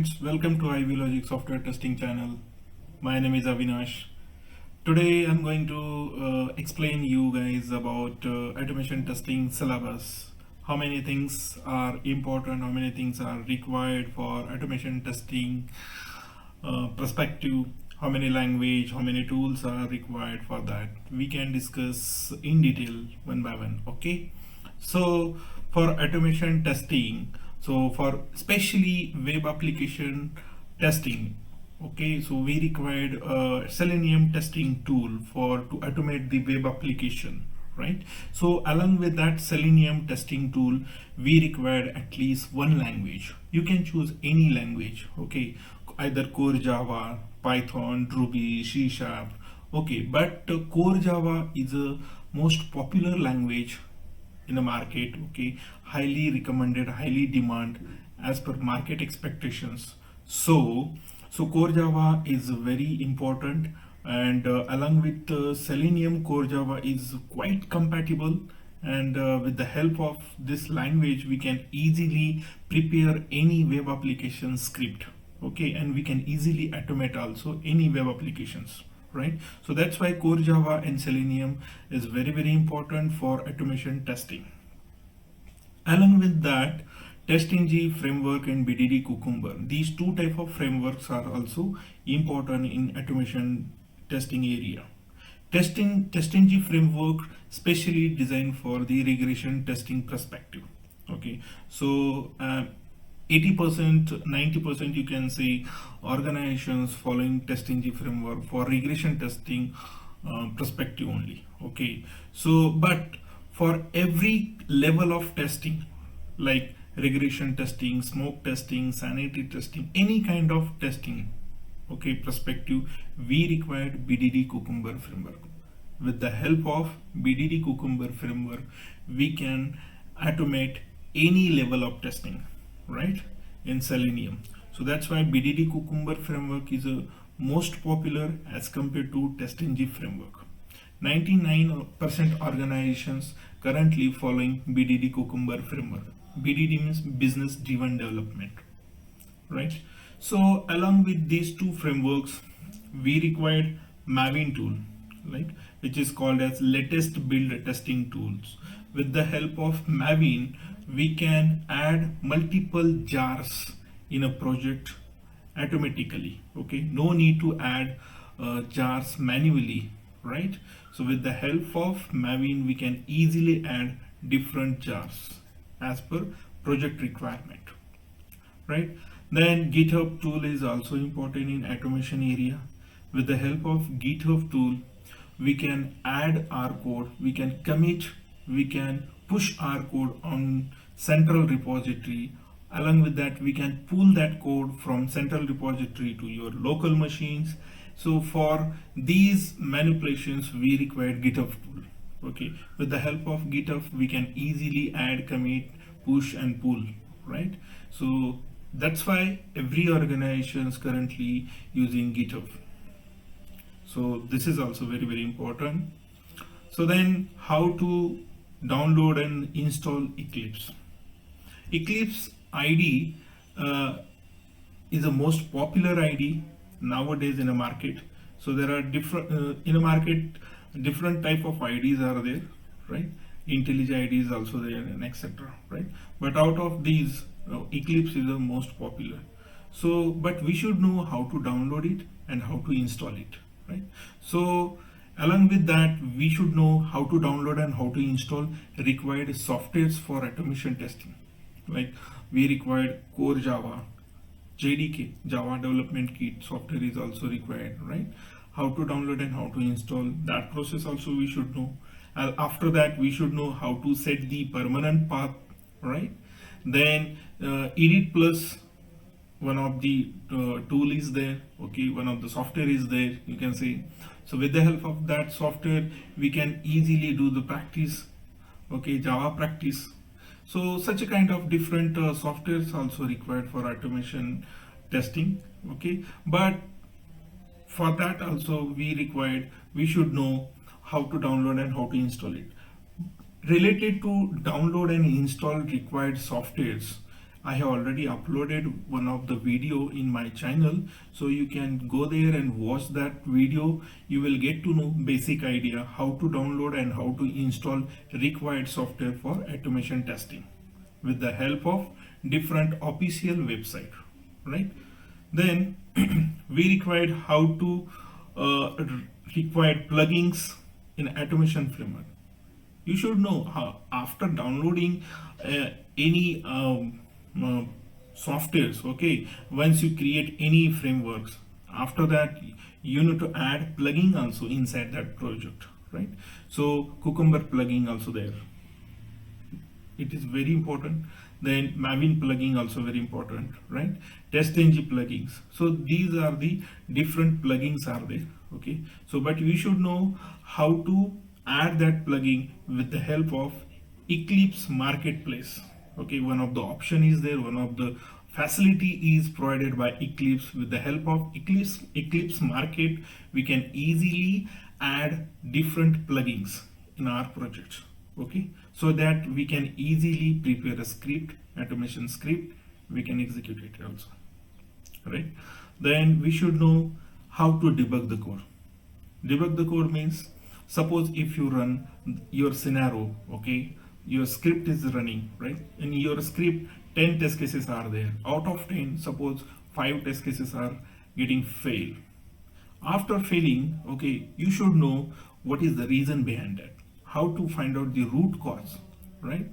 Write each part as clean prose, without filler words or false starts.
friends, welcome to iViewLogic software testing channel. My name is Avinash. Today I'm going to explain you guys about automation testing syllabus. How many things are important, how many things are required for automation testing perspective, how many language, how many tools are required for that. We can discuss in detail one by one, okay? So for automation testing, so for especially web application testing, okay, so we required a Selenium testing tool for to automate the web application, right? So along with that Selenium testing tool, we required at least one language. You can choose any language, okay, either core Java, Python, Ruby, C Sharp, okay, but core Java is a most popular language in the market, okay, highly recommended, highly demand as per market expectations. So core Java is very important, and along with Selenium, core Java is quite compatible, and with the help of this language we can easily prepare any web application script, okay, and we can easily automate also any web applications, right? So that's why core Java and Selenium is very important for automation testing. Along with that, TestNG framework and BDD Cucumber, these two type of frameworks are also important in automation testing area. TestNG framework specially designed for the regression testing perspective, okay. So 80%, 90% you can say organizations following TestNG framework for regression testing perspective only, okay. So but for every level of testing, like regression testing, smoke testing, sanity testing, any kind of testing, okay, perspective, we required BDD Cucumber framework. With the help of BDD Cucumber framework, we can automate any level of testing, right, in Selenium. So that's why BDD Cucumber framework is a most popular as compared to TestNG framework. 99% organizations currently following BDD Cucumber framework. BDD means business driven development, right? So along with these two frameworks, we required Maven tool, right, which is called as latest build testing tools. With the help of Maven, we can add multiple jars in a project automatically, okay. No need to add jars manually, right? So with the help of Maven, we can easily add different jars as per project requirement, right? Then GitHub tool is also important in automation area. With the help of GitHub tool, we can add our code, we can commit, we can push our code on central repository. Along with that, we can pull that code from central repository to your local machines. So for these manipulations, we require GitHub tool, okay. With the help of GitHub, we can easily add, commit, push and pull, right? So that's why every organization is currently using GitHub. So this is also very important. So then how to download and install Eclipse. Eclipse IDE is the most popular IDE nowadays in the market. So there are different in the market, different type of IDs are there, right? IntelliJ IDE is also there and etc., right? But out of these, Eclipse is the most popular. So but we should know how to download it and how to install it, right? So along with that, we should know how to download and how to install required softwares for automation testing. Like we required core Java, JDK, Java Development Kit software is also required, right? How to download and how to install, that process also we should know. After that, we should know how to set the permanent path, right? Then Edit Plus, one of the tool is there, okay, one of the software is there, you can say. So with the help of that software, we can easily do the practice, okay, Java practice. So such a kind of different softwares also required for automation testing, okay. But for that also we should know how to download and how to install it. Related to download and install required softwares, I have already uploaded one of the video in my channel, so you can go there and watch that video. You will get to know basic idea how to download and how to install required software for automation testing with the help of different official website, right? Then we required how to required plugins in automation framework. You should know how after downloading any uh, softwares, okay, once you create any frameworks, after that you need to add plugin also inside that project, right? So Cucumber plugin also there, it is very important. Then Maven plugin also very important, right? TestNG plugins. So these are the different plugins are there, okay? So but we should know how to add that plugin with the help of Eclipse Marketplace. Okay, one of the option is there, one of the facility is provided by Eclipse. With the help of Eclipse Market, we can easily add different plugins in our projects, okay, so that we can easily prepare a script, automation script, we can execute it also, right? Then we should know how to debug the code. Debug the code means, suppose if you run your scenario, okay, your script is running, right? In your script 10 test cases are there. Out of 10, suppose 5 test cases are getting failed. After failing, okay, you should know what is the reason behind that, how to find out the root cause, right?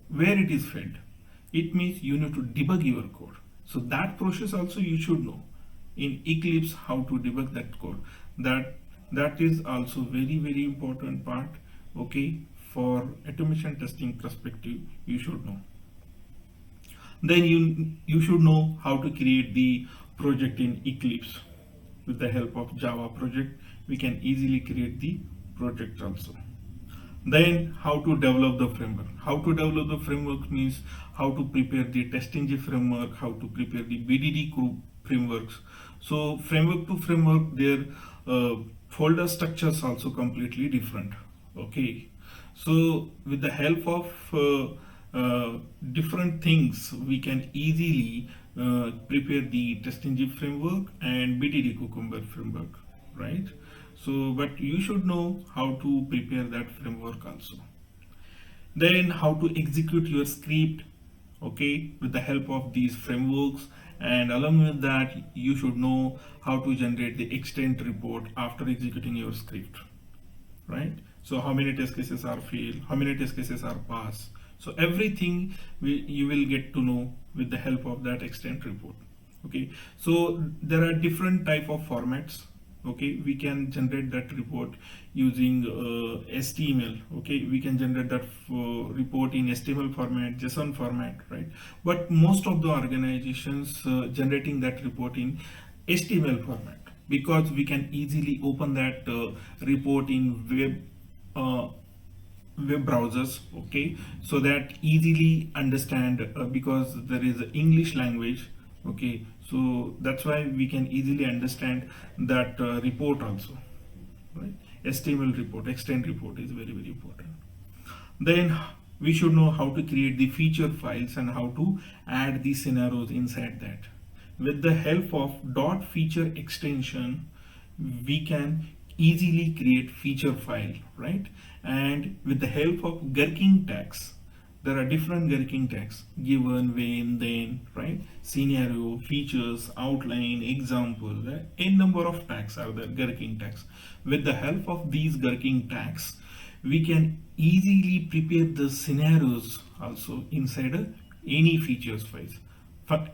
Where it is failed. It means you need to debug your code. So that process also you should know in Eclipse, how to debug that code. That is also very important part, okay, for automation testing perspective, you should know. Then you should know how to create the project in Eclipse. With the help of Java project, we can easily create the project also. Then how to develop the framework. How to develop the framework means how to prepare the TestNG framework, how to prepare the BDD frameworks. So framework to framework, their folder structures also completely different, okay? So with the help of different things, we can easily prepare the TestNG framework and BDD Cucumber framework, right? So but you should know how to prepare that framework also. Then how to execute your script, okay, with the help of these frameworks. And along with that, you should know how to generate the extent report after executing your script, right? So how many test cases are failed, how many test cases are passed. So everything you will get to know with the help of that extent report, okay? So there are different type of formats, okay? We can generate that report using HTML, okay? We can generate that report in HTML format, JSON format, right? But most of the organizations generating that report in HTML format, because we can easily open that report in web browsers, okay, so that easily understand because there is English language, okay, so that's why we can easily understand that report also, right? HTML report, extend report is very important. Then we should know how to create the feature files and how to add the scenarios inside that. With the help of dot feature extension, we can easily create feature file, right? And with the help of gherkin tags, there are different gherkin tags: given, when, then, right? Scenario, features, outline, example, a number of tags are there, gherkin tags. With the help of these gherkin tags, we can easily prepare the scenarios also inside any features files.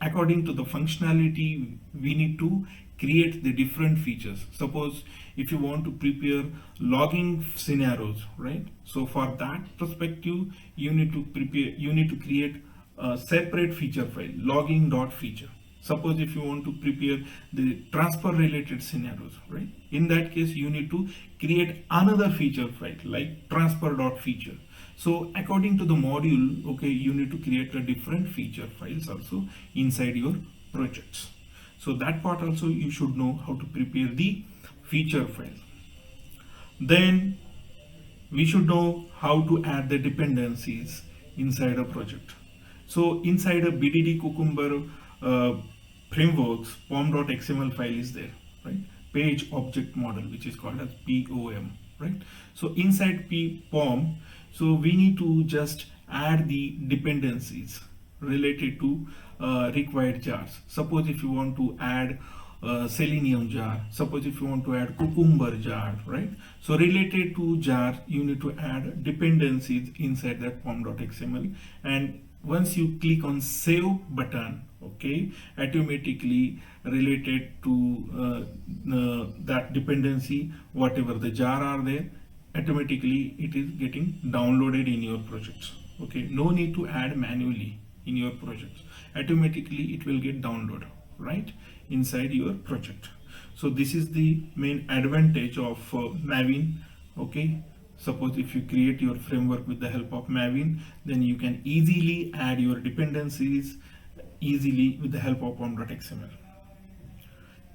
According to the functionality, we need to create the different features. Suppose if you want to prepare logging scenarios, right? So for that perspective, you need to create a separate feature file, logging.feature. Suppose if you want to prepare the transfer related scenarios, right? In that case, you need to create another feature file like transfer.feature. So according to the module, okay, you need to create a different feature files also inside your projects. So that part also you should know how to prepare the feature file. Then we should know how to add the dependencies inside a project. So inside a BDD Cucumber frameworks, pom.xml file is there, right? Page object model, which is called as POM, right? So inside POM, so we need to just add the dependencies related to required jars. Suppose if you want to add Selenium jar, suppose if you want to add Cucumber jar, right? So related to jar, you need to add dependencies inside that pom.xml, and once you click on save button, okay, automatically related to that dependency, whatever the jar are there, automatically it is getting downloaded in your projects. Okay, no need to add manually in your projects, automatically it will get downloaded right inside your project. So this is the main advantage of Maven. Okay, suppose if you create your framework with the help of Maven, then you can easily add your dependencies easily with the help of pom.xml.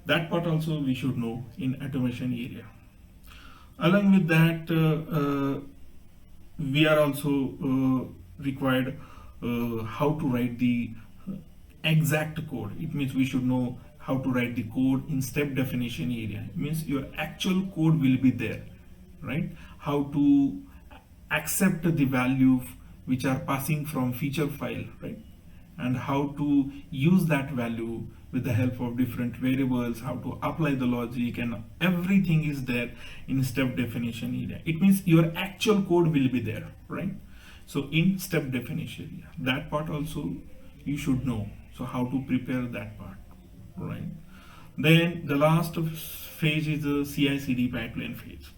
That part also we should know in automation area. Along with that, we are also required how to write the exact code. It means we should know how to write the code in step definition area. It means your actual code will be there, right? How to accept the value which are passing from feature file, right? And how to use that value with the help of different variables, how to apply the logic, and everything is there in step definition area. It means your actual code will be there, right? So in step definition area, that part also you should know. So how to prepare that part, right? Then the last phase is the CI/CD pipeline phase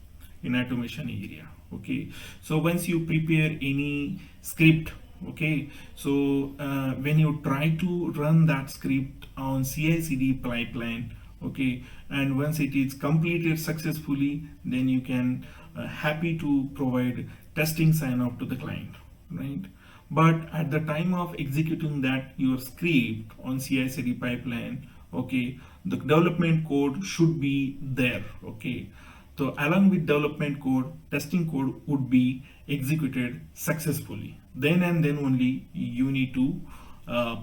in automation area. Okay, so once you prepare any script, okay, so when you try to run that script on CI/CD pipeline, okay, and once it is completed successfully, then you can happy to provide testing sign off to the client, right? But at the time of executing that your script on CI/CD pipeline, okay, the development code should be there. Okay, so along with development code, testing code would be executed successfully. Then and then only you need to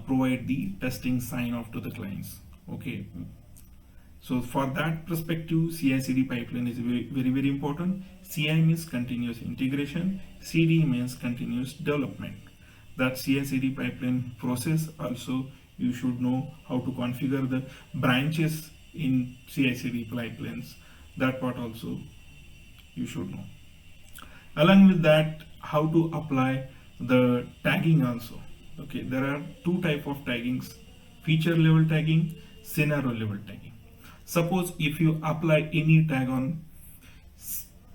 provide the testing sign off to the clients. Okay, so for that perspective, CI/CD pipeline is very important. CI means continuous integration, CD means continuous development. That CI/CD pipeline process also you should know how to configure the branches in CI/CD pipelines. That part also you should know. Along with that, how to apply the tagging also. Okay, there are two type of taggings: feature level tagging, scenario level tagging. Suppose if you apply any tag on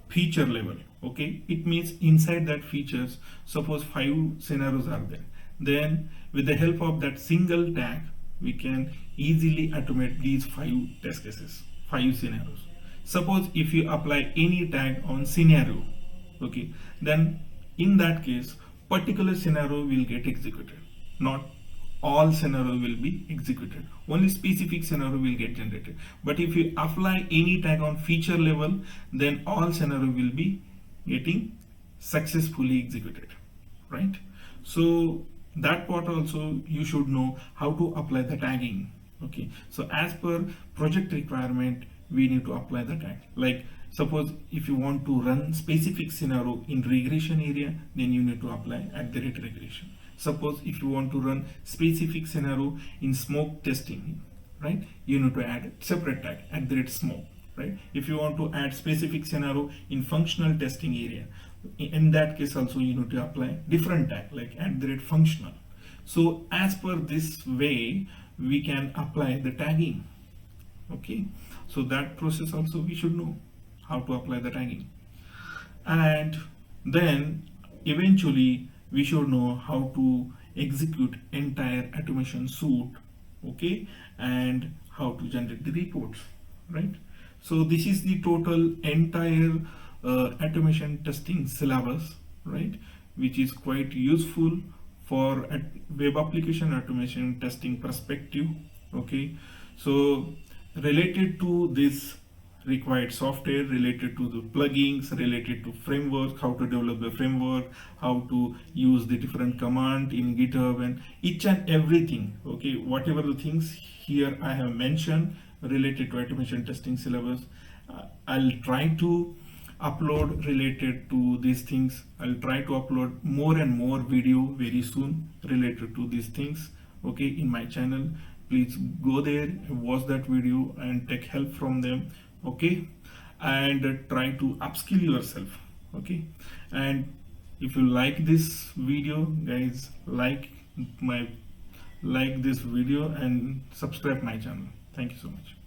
feature level, okay, it means inside that features, suppose 5 scenarios are there, then with the help of that single tag we can easily automate these 5 test cases, 5 scenarios. Suppose if you apply any tag on scenario, okay, then in that case particular scenario will get executed, not all scenario will be executed, only specific scenario will get generated. But if you apply any tag on feature level, then all scenario will be getting successfully executed, right? So that part also you should know how to apply the tagging. Okay, so as per project requirement we need to apply the tag. Like suppose if you want to run specific scenario in regression area, then you need to apply @regression. Suppose if you want to run specific scenario in smoke testing, right, you need to add separate tag @smoke, right? If you want to add specific scenario in functional testing area, in that case also you need to apply different tag like @functional. So as per this way we can apply the tagging. Okay, so that process also we should know how to apply the tagging. And then eventually we should know how to execute entire automation suite, okay, and how to generate the reports, right? So this is the total entire automation testing syllabus, right, which is quite useful for web application automation testing perspective. Okay, so related to this required software, related to the plugins, related to framework, how to develop the framework, how to use the different command in GitHub, and each and everything. Okay, whatever the things here I have mentioned related to automation testing syllabus, I'll try to upload related to these things. I'll try to upload more and more video very soon related to these things, okay, in my channel. Please go there, watch that video and take help from them, okay, and try to upskill yourself, okay. And if you like this video, guys, like this video and subscribe my channel. Thank you so much.